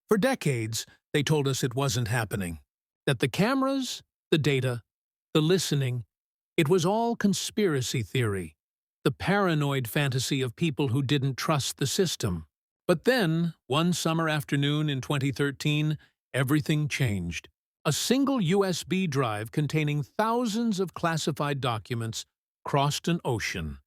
For decades, they told us it wasn't happening. That the cameras, the data, the listening, it was all conspiracy theory, the paranoid fantasy of people who didn't trust the system. But then, one summer afternoon in 2013, everything changed. A single USB drive containing thousands of classified documents crossed an ocean.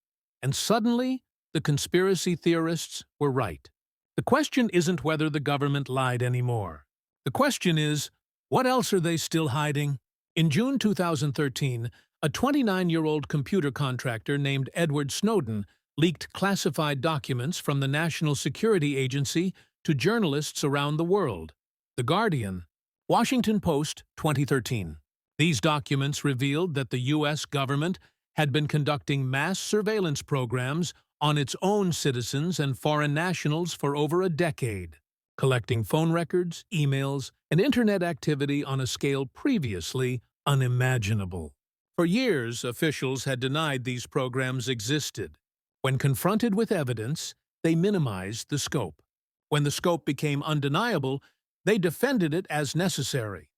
And suddenly, the conspiracy theorists were right. The question isn't whether the government lied anymore. The question is, what else are they still hiding? In June 2013, a 29-year-old computer contractor named Edward Snowden leaked classified documents from the National Security Agency to journalists around the world. The Guardian, Washington Post, 2013. These documents revealed that the U.S. government had been conducting mass surveillance programs on its own citizens and foreign nationals for over a decade, collecting phone records, emails, and internet activity on a scale previously unimaginable. For years, officials had denied these programs existed. When confronted with evidence, they minimized the scope. When the scope became undeniable, they defended it as necessary.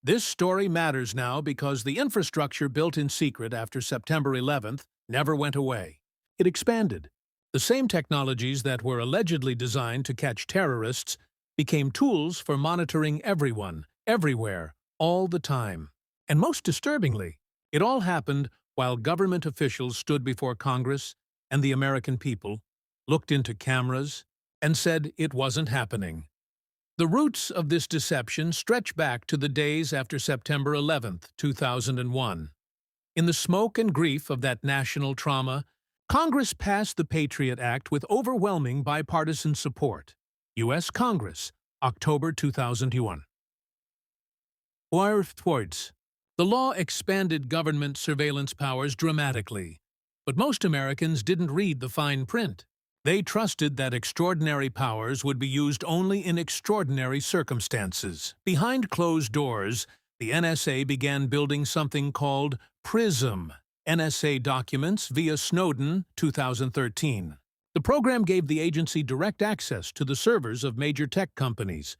This story matters now because the infrastructure built in secret after September 11th never went away. It expanded. The same technologies that were allegedly designed to catch terrorists became tools for monitoring everyone, everywhere, all the time. And most disturbingly, it all happened while government officials stood before Congress and the American people, looked into cameras, and said it wasn't happening. The roots of this deception stretch back to the days after September 11th, 2001. In the smoke and grief of that national trauma, Congress passed the Patriot Act with overwhelming bipartisan support. U.S. Congress, October 2001. The law expanded government surveillance powers dramatically, but most Americans didn't read the fine print. They trusted that extraordinary powers would be used only in extraordinary circumstances. Behind closed doors, the NSA began building something called PRISM, NSA documents via Snowden, 2013. The program gave the agency direct access to the servers of major tech companies: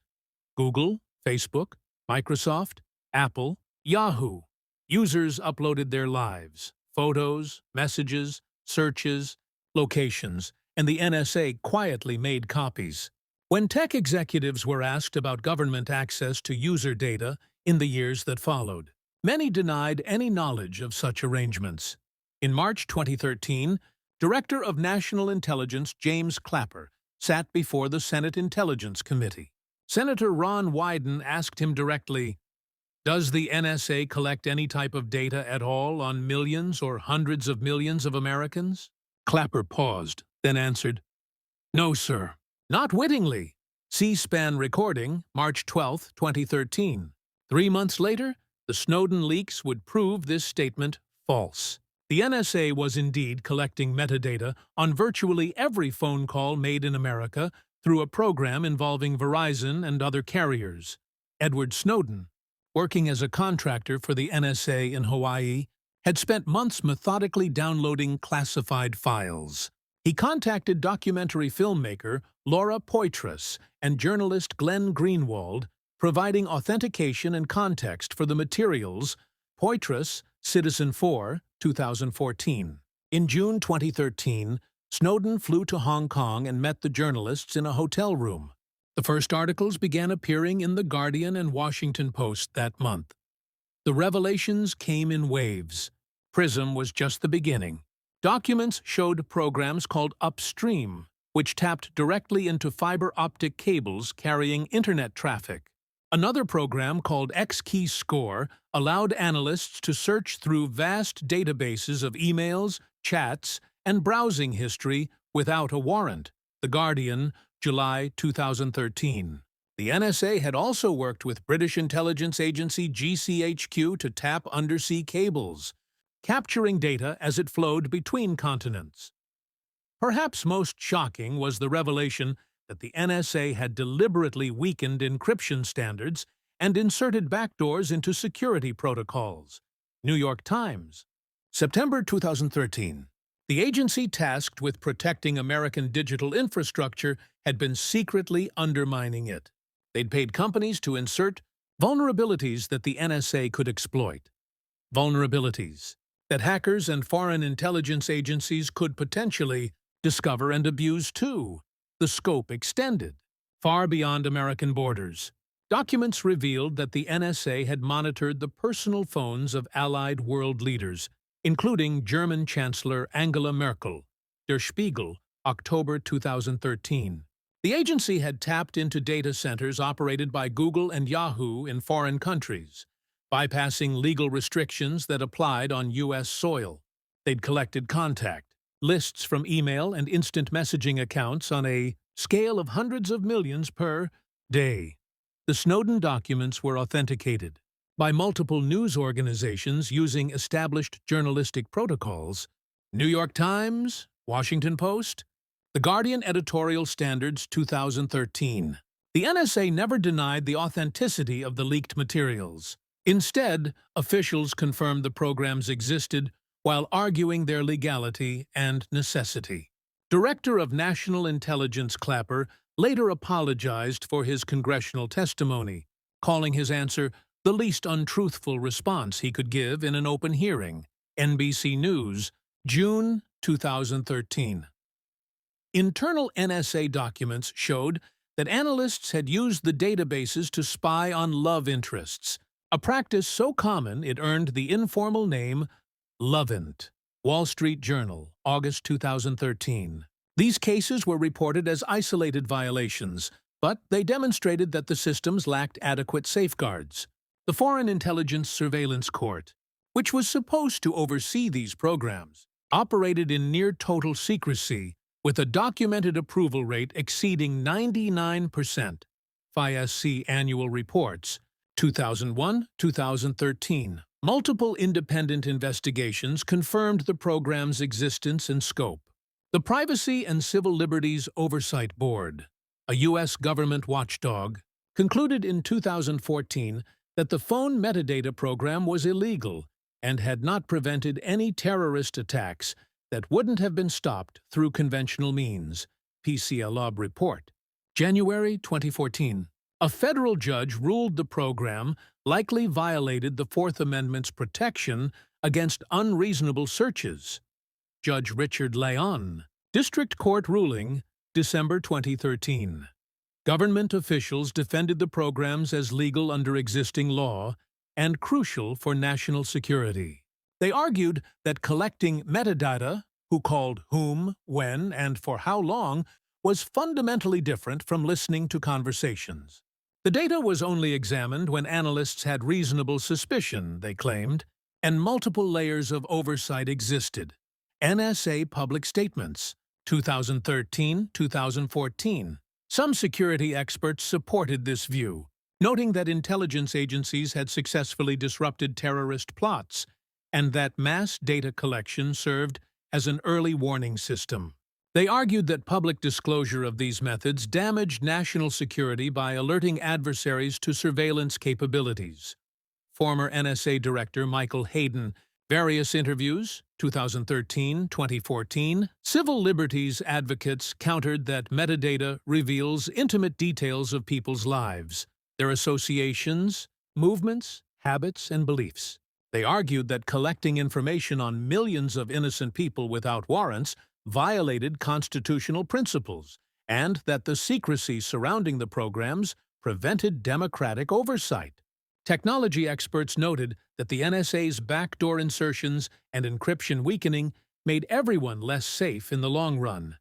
Google, Facebook, Microsoft, Apple, Yahoo. Users uploaded their lives, photos, messages, searches, locations, and the NSA quietly made copies. When tech executives were asked about government access to user data in the years that followed, many denied any knowledge of such arrangements. In March 2013, Director of National Intelligence James Clapper sat before the Senate Intelligence Committee. Senator Ron Wyden asked him directly, "Does the NSA collect any type of data at all on millions or hundreds of millions of Americans?" Clapper paused, then answered, "No, sir." Not wittingly. C-SPAN recording, March 12, 2013. 3 months later, the Snowden leaks would prove this statement false. The NSA was indeed collecting metadata on virtually every phone call made in America through a program involving Verizon and other carriers. Edward Snowden, working as a contractor for the NSA in Hawaii, had spent months methodically downloading classified files. He contacted documentary filmmaker Laura Poitras and journalist Glenn Greenwald, providing authentication and context for the materials. Poitras, Citizen4, 2014. In June 2013, Snowden flew to Hong Kong and met the journalists in a hotel room. The first articles began appearing in The Guardian and Washington Post that month. The revelations came in waves. PRISM was just the beginning. Documents showed programs called Upstream, which tapped directly into fiber optic cables carrying internet traffic. Another program called XKeyscore allowed analysts to search through vast databases of emails, chats, and browsing history without a warrant. The Guardian, July 2013. The NSA had also worked with British intelligence agency GCHQ to tap undersea cables, capturing data as it flowed between continents. Perhaps most shocking was the revelation that the NSA had deliberately weakened encryption standards and inserted backdoors into security protocols. New York Times, September 2013. The agency tasked with protecting American digital infrastructure had been secretly undermining it. They'd paid companies to insert vulnerabilities that the NSA could exploit. Vulnerabilities that hackers and foreign intelligence agencies could potentially discover and abuse too. The scope extended far beyond American borders. Documents revealed that the NSA had monitored the personal phones of allied world leaders, including German Chancellor Angela Merkel. Der Spiegel, October 2013. The agency had tapped into data centers operated by Google and Yahoo in foreign countries, bypassing legal restrictions that applied on U.S. soil. They'd collected contact lists from email and instant messaging accounts on a scale of hundreds of millions per day. The Snowden documents were authenticated by multiple news organizations using established journalistic protocols. New York Times, Washington Post, The Guardian Editorial Standards 2013. The NSA never denied the authenticity of the leaked materials. Instead, officials confirmed the programs existed while arguing their legality and necessity. Director of National Intelligence Clapper later apologized for his congressional testimony, calling his answer the least untruthful response he could give in an open hearing. NBC News, June 2013. Internal NSA documents showed that analysts had used the databases to spy on love interests, a practice so common it earned the informal name Lovint. Wall Street Journal, August 2013. These cases were reported as isolated violations, but they demonstrated that the systems lacked adequate safeguards. The Foreign Intelligence Surveillance Court, which was supposed to oversee these programs, operated in near-total secrecy with a documented approval rate exceeding 99%. FISC Annual Reports, 2001-2013. Multiple independent investigations confirmed the program's existence and scope. The Privacy and Civil Liberties Oversight Board, a U.S. government watchdog, concluded in 2014 that the phone metadata program was illegal and had not prevented any terrorist attacks that wouldn't have been stopped through conventional means. PCLOB report. January 2014. A federal judge ruled the program likely violated the Fourth Amendment's protection against unreasonable searches. Judge Richard Leon. District Court ruling, December 2013. Government officials defended the programs as legal under existing law and crucial for national security. They argued that collecting metadata, who called whom, when, and for how long, was fundamentally different from listening to conversations. The data was only examined when analysts had reasonable suspicion, they claimed, and multiple layers of oversight existed. NSA Public Statements, 2013-2014. Some security experts supported this view, noting that intelligence agencies had successfully disrupted terrorist plots and that mass data collection served as an early warning system. They argued that public disclosure of these methods damaged national security by alerting adversaries to surveillance capabilities. Former NSA Director Michael Hayden, various interviews, 2013-2014. Civil liberties advocates countered that metadata reveals intimate details of people's lives, their associations, movements, habits, and beliefs. They argued that collecting information on millions of innocent people without warrants violated constitutional principles, and that the secrecy surrounding the programs prevented democratic oversight. Technology experts noted that the NSA's backdoor insertions and encryption weakening made everyone less safe in the long run.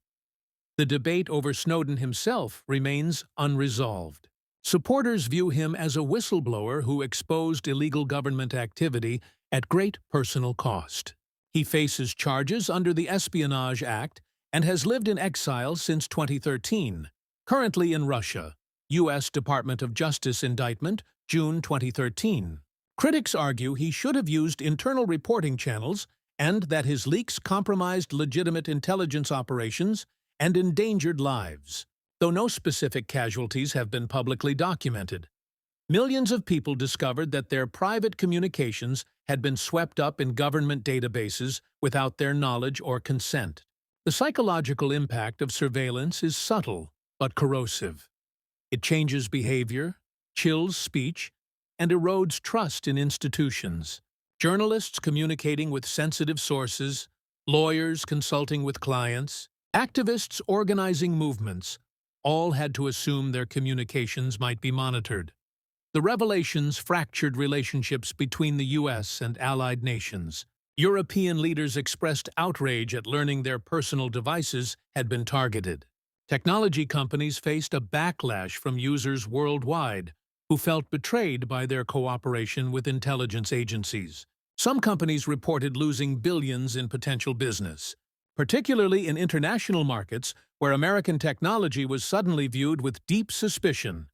The debate over Snowden himself remains unresolved. Supporters view him as a whistleblower who exposed illegal government activity at great personal cost. He faces charges under the Espionage Act and has lived in exile since 2013, currently in Russia. U.S. Department of Justice indictment, June 2013. Critics argue he should have used internal reporting channels and that his leaks compromised legitimate intelligence operations and endangered lives, though no specific casualties have been publicly documented. Millions of people discovered that their private communications had been swept up in government databases without their knowledge or consent. The psychological impact of surveillance is subtle but corrosive. It changes behavior, chills speech, and erodes trust in institutions. Journalists communicating with sensitive sources, lawyers consulting with clients, activists organizing movements, all had to assume their communications might be monitored. The revelations fractured relationships between the U.S. and allied nations. European leaders expressed outrage at learning their personal devices had been targeted. Technology companies faced a backlash from users worldwide who felt betrayed by their cooperation with intelligence agencies. Some companies reported losing billions in potential business, particularly in international markets where American technology was suddenly viewed with deep suspicion.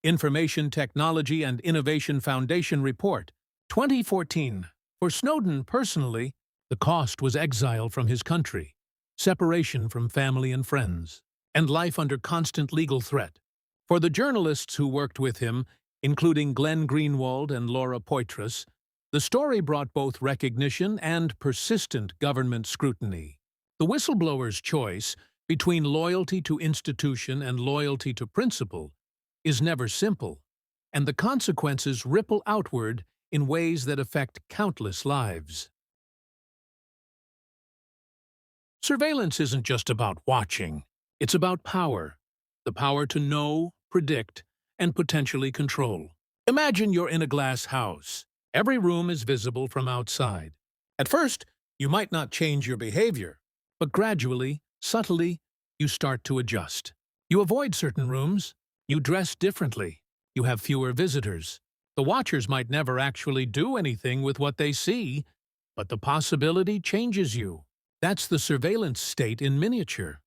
Information Technology and Innovation Foundation Report, 2014. For Snowden personally, the cost was exile from his country, separation from family and friends, and life under constant legal threat. For the journalists who worked with him, including Glenn Greenwald and Laura Poitras, the story brought both recognition and persistent government scrutiny. The whistleblower's choice between loyalty to institution and loyalty to principle is never simple, and the consequences ripple outward in ways that affect countless lives. Surveillance isn't just about watching. It's about power. The power to know, predict, and potentially control. Imagine you're in a glass house. Every room is visible from outside. At first, you might not change your behavior, but gradually, subtly, you start to adjust. You avoid certain rooms. You dress differently. You have fewer visitors. The watchers might never actually do anything with what they see, but the possibility changes you. That's the surveillance state in miniature.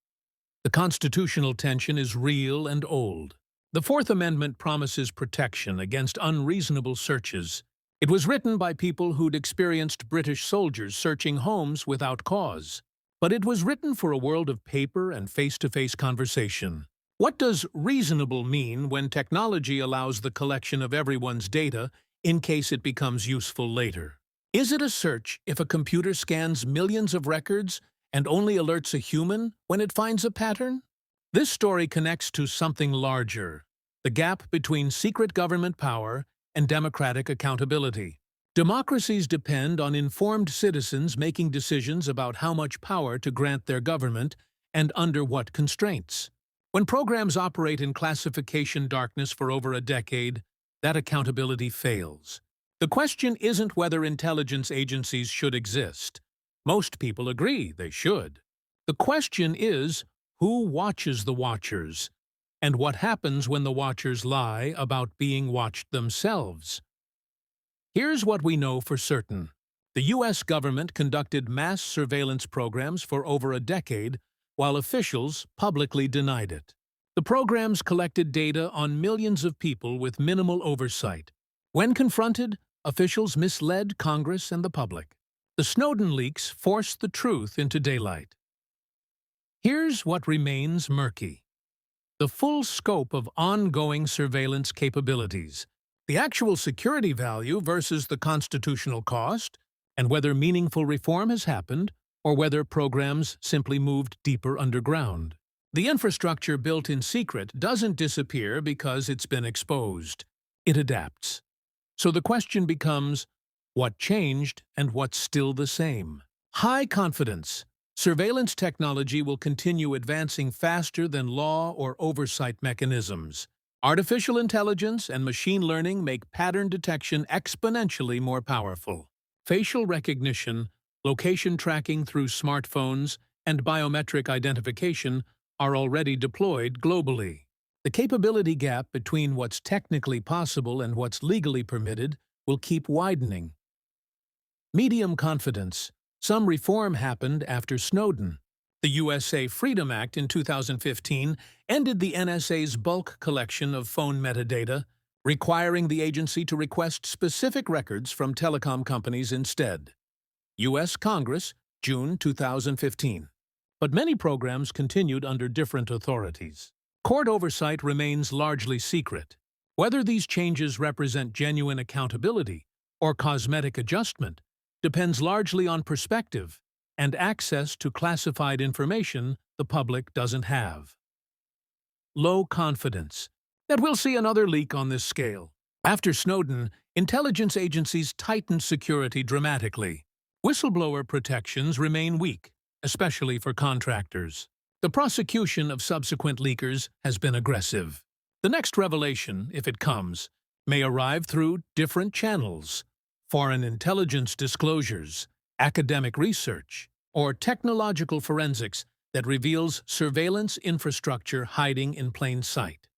The constitutional tension is real and old. The Fourth Amendment promises protection against unreasonable searches. It was written by people who'd experienced British soldiers searching homes without cause. But it was written for a world of paper and face-to-face conversation. What does reasonable mean when technology allows the collection of everyone's data in case it becomes useful later? Is it a search if a computer scans millions of records and only alerts a human when it finds a pattern? This story connects to something larger, the gap between secret government power and democratic accountability. Democracies depend on informed citizens making decisions about how much power to grant their government and under what constraints. When programs operate in classification darkness for over a decade, that accountability fails. The question isn't whether intelligence agencies should exist. Most people agree they should. The question is, who watches the watchers? And what happens when the watchers lie about being watched themselves? Here's what we know for certain. The U.S. government conducted mass surveillance programs for over a decade, while officials publicly denied it. The programs collected data on millions of people with minimal oversight. When confronted, officials misled Congress and the public. The Snowden leaks forced the truth into daylight. Here's what remains murky: the full scope of ongoing surveillance capabilities, the actual security value versus the constitutional cost, and whether meaningful reform has happened or whether programs simply moved deeper underground. The infrastructure built in secret doesn't disappear because it's been exposed. It adapts. So the question becomes, what changed and what's still the same? High confidence. Surveillance technology will continue advancing faster than law or oversight mechanisms. Artificial intelligence and machine learning make pattern detection exponentially more powerful. Facial recognition, location tracking through smartphones, and biometric identification are already deployed globally. The capability gap between what's technically possible and what's legally permitted will keep widening. Medium confidence. Some reform happened after Snowden. The USA Freedom Act in 2015 ended the NSA's bulk collection of phone metadata, requiring the agency to request specific records from telecom companies instead. U.S. Congress, June 2015. But many programs continued under different authorities. Court oversight remains largely secret. Whether these changes represent genuine accountability or cosmetic adjustment depends largely on perspective and access to classified information the public doesn't have. Low confidence. that we'll see another leak on this scale. After Snowden, intelligence agencies tightened security dramatically. Whistleblower protections remain weak, especially for contractors. The prosecution of subsequent leakers has been aggressive. The next revelation, if it comes, may arrive through different channels: foreign intelligence disclosures, academic research, or technological forensics that reveals surveillance infrastructure hiding in plain sight.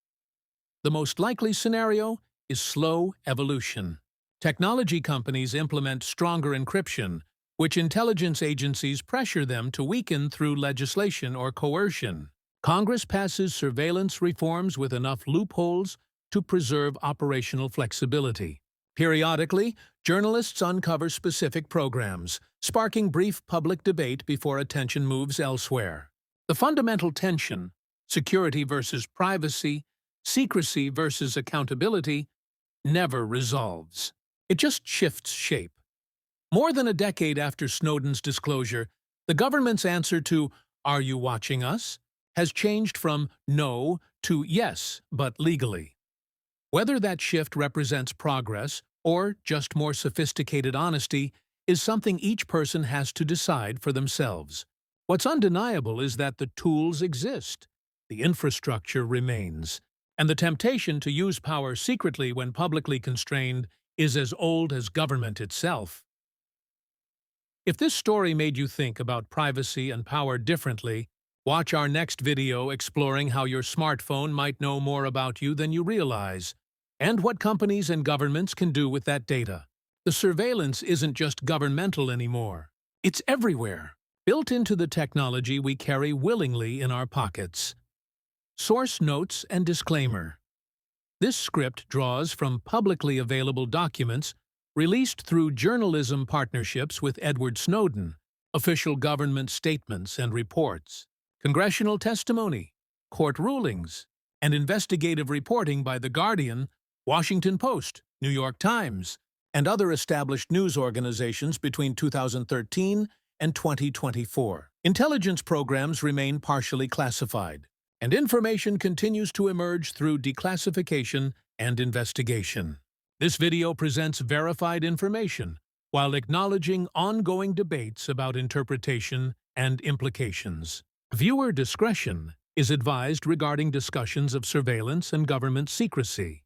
The most likely scenario is slow evolution. Technology companies implement stronger encryption, which intelligence agencies pressure them to weaken through legislation or coercion. Congress passes surveillance reforms with enough loopholes to preserve operational flexibility. Periodically, journalists uncover specific programs, sparking brief public debate before attention moves elsewhere. The fundamental tension, security versus privacy, secrecy versus accountability, never resolves. It just shifts shape. More than a decade after Snowden's disclosure, the government's answer to "Are you watching us?" has changed from "no" to "yes, but legally." Whether that shift represents progress or just more sophisticated honesty is something each person has to decide for themselves. What's undeniable is that the tools exist, the infrastructure remains, and the temptation to use power secretly when publicly constrained is as old as government itself. If this story made you think about privacy and power differently, watch our next video exploring how your smartphone might know more about you than you realize, and what companies and governments can do with that data. The surveillance isn't just governmental anymore. It's everywhere, built into the technology we carry willingly in our pockets. Source notes and disclaimer. This script draws from publicly available documents released through journalism partnerships with Edward Snowden, official government statements and reports, congressional testimony, court rulings, and investigative reporting by The Guardian, Washington Post, New York Times, and other established news organizations between 2013 and 2024. Intelligence programs remain partially classified, and information continues to emerge through declassification and investigation. This video presents verified information while acknowledging ongoing debates about interpretation and implications. Viewer discretion is advised regarding discussions of surveillance and government secrecy.